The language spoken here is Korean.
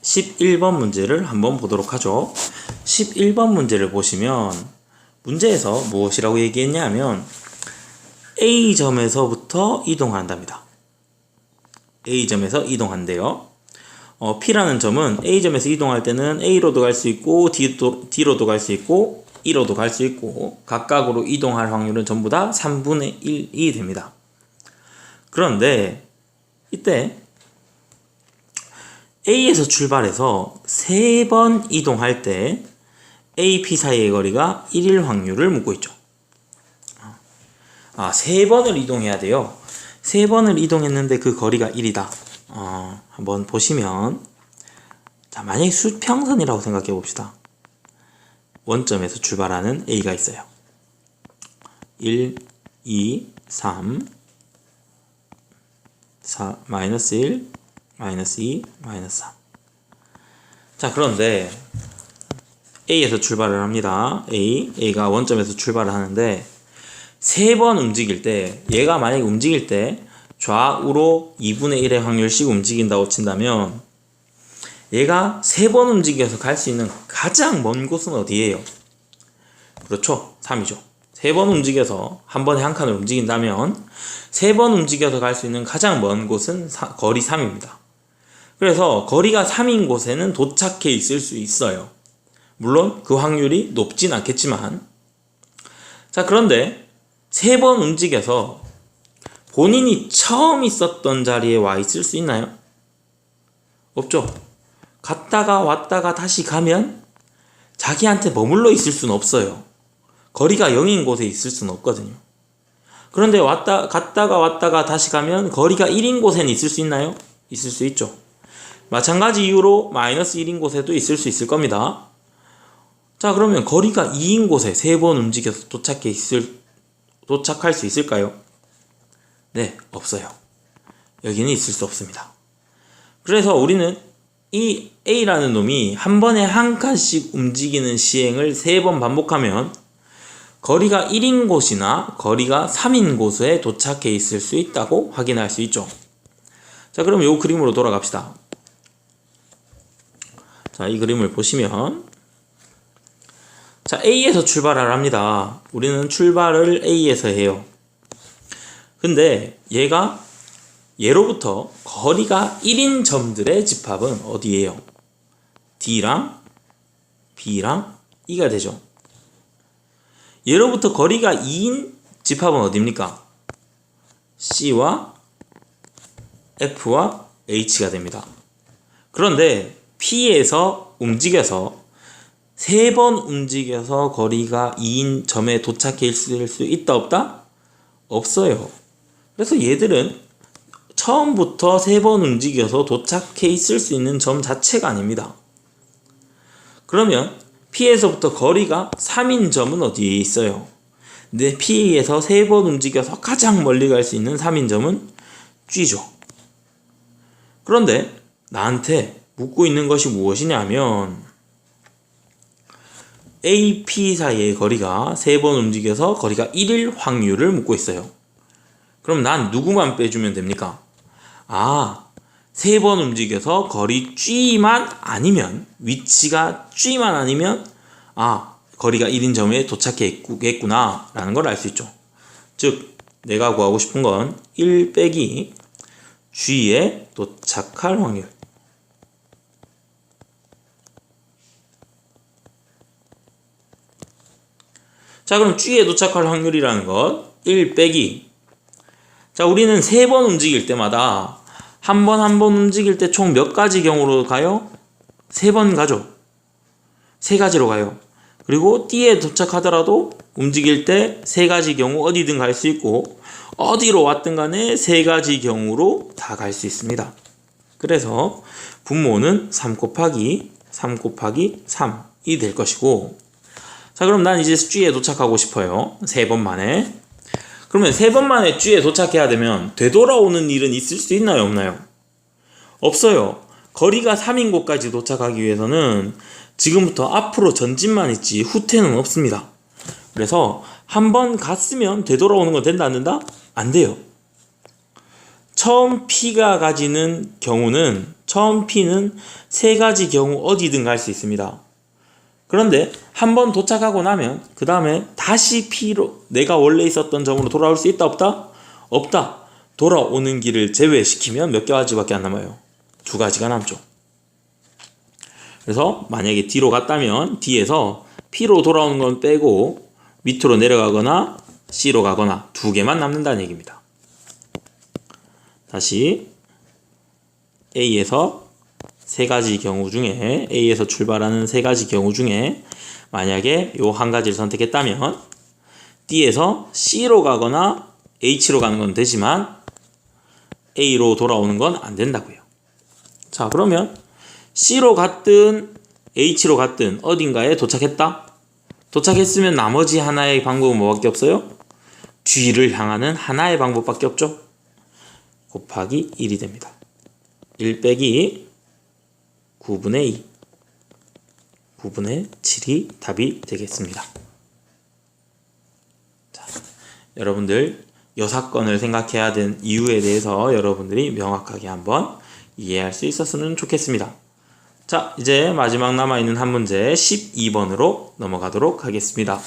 11번 문제를 한번 보도록 하죠. 11번 문제를 보시면 문제에서 무엇이라고 얘기했냐면 A점에서부터 이동한답니다. A점에서 이동한대요. P라는 점은 A점에서 이동할 때는 A로도 갈 수 있고 D로도 갈 수 있고 E로도 갈 수 있고 각각으로 이동할 확률은 전부 다 3분의 1이 됩니다. 그런데 이때 A에서 출발해서 3번 이동할 때 A, P 사이의 거리가 1일 확률을 묻고 있죠. 3번을 이동해야 돼요. 3번을 이동했는데 그 거리가 1이다. 한번 보시면, 자, 만약에 수평선이라고 생각해 봅시다. 원점에서 출발하는 A가 있어요. 1, 2, 3, 4, 마이너스 1, 마이너스 2, 마이너스 3. 자, 그런데 A에서 출발을 합니다. A가 원점에서 출발을 하는데 3번 움직일 때, 얘가 만약에 움직일 때 좌우로 2분의 1의 확률씩 움직인다고 친다면 얘가 3번 움직여서 갈 수 있는 가장 먼 곳은 어디예요? 그렇죠, 3이죠. 3번 움직여서 한 번에 한 칸을 움직인다면 3번 움직여서 갈 수 있는 가장 먼 곳은 거리 3입니다. 그래서 거리가 3인 곳에는 도착해 있을 수 있어요. 물론 그 확률이 높진 않겠지만, 자, 그런데 3번 움직여서 본인이 처음 있었던 자리에 와 있을 수 있나요? 없죠. 갔다가 왔다가 다시 가면 자기한테 머물러 있을 수는 없어요. 거리가 0인 곳에 있을 수는 없거든요. 그런데 갔다가 왔다가 다시 가면 거리가 1인 곳에는 있을 수 있나요? 있을 수 있죠. 마찬가지 이유로 마이너스 1인 곳에도 있을 수 있을 겁니다. 자, 그러면 거리가 2인 곳에 3번 움직여서 도착할 수 있을까요? 네, 없어요. 여기는 있을 수 없습니다. 그래서 우리는 이 A라는 놈이 한 번에 한 칸씩 움직이는 시행을 3번 반복하면 거리가 1인 곳이나 거리가 3인 곳에 도착해 있을 수 있다고 확인할 수 있죠. 자, 그럼 이 그림으로 돌아갑시다. 자, 이 그림을 보시면, 자, A에서 출발을 합니다. 우리는 출발을 A에서 해요. 근데 얘가 얘로부터 거리가 1인 점들의 집합은 어디예요? D랑 B랑 E가 되죠. 얘로부터 거리가 2인 집합은 어디입니까? C와 F와 H가 됩니다. 그런데 P에서 움직여서 3번 움직여서 거리가 2인 점에 도착해 있을 수 있다 없다? 없어요. 그래서 얘들은 처음부터 3번 움직여서 도착해 있을 수 있는 점 자체가 아닙니다. 그러면 P에서부터 거리가 3인 점은 어디에 있어요? 근데 P에서 3번 움직여서 가장 멀리 갈 수 있는 3인 점은 G죠. 그런데 나한테 묻고 있는 것이 무엇이냐면 A, P 사이의 거리가 3번 움직여서 거리가 1일 확률을 묻고 있어요. 그럼 난 누구만 빼주면 됩니까? 3번 움직여서 거리 G만 아니면, 위치가 G만 아니면 거리가 1인 점에 도착했구나 라는 걸 알 수 있죠. 즉 내가 구하고 싶은 건 1 빼기 G에 도착할 확률. 자, 그럼 G에 도착할 확률이라는 것 1 빼기, 자, 우리는 3번 움직일 때마다 한 번 움직일 때 총 몇 가지 경우로 가요? 3번 가죠. 3가지로 가요. 그리고 D에 도착하더라도 움직일 때 3가지 경우 어디든 갈 수 있고 어디로 왔든 간에 3가지 경우로 다 갈 수 있습니다. 그래서 분모는 3 곱하기 3이 될 것이고, 자, 그럼 난 이제 G에 도착하고 싶어요. 3번 만에. 그러면 3번 만에 G에 도착해야 되면 되돌아오는 일은 있을 수 있나요, 없나요? 없어요. 거리가 3인 곳까지 도착하기 위해서는 지금부터 앞으로 전진만 있지 후퇴는 없습니다. 그래서 한 번 갔으면 되돌아오는 건 된다 안 된다? 안 돼요. 처음 P가 가지는 경우는 처음 P는 세 가지 경우 어디든 갈 수 있습니다. 그런데 한번 도착하고 나면 그 다음에 다시 P로 내가 원래 있었던 점으로 돌아올 수 있다 없다? 없다. 돌아오는 길을 제외시키면 몇 가지밖에 안 남아요. 두 가지가 남죠. 그래서 만약에 D로 갔다면 D에서 P로 돌아오는 건 빼고 밑으로 내려가거나 C로 가거나 두 개만 남는다는 얘기입니다. 다시 A에서 세 가지 경우 중에 A에서 출발하는 세 가지 경우 중에 만약에 요 한 가지를 선택했다면 D에서 C로 가거나 H로 가는 건 되지만 A로 돌아오는 건 안 된다고요. 자, 그러면 C로 갔든 H로 갔든 어딘가에 도착했다? 도착했으면 나머지 하나의 방법은 뭐밖에 없어요? G를 향하는 하나의 방법밖에 없죠? 곱하기 1이 됩니다. 1 빼기 9분의 2 9분의 7이 답이 되겠습니다. 자, 여러분들 이 사건을 생각해야 되는 이유에 대해서 여러분들이 명확하게 한번 이해할 수 있었으면 좋겠습니다. 자, 이제 마지막 남아있는 한 문제 12번으로 넘어가도록 하겠습니다.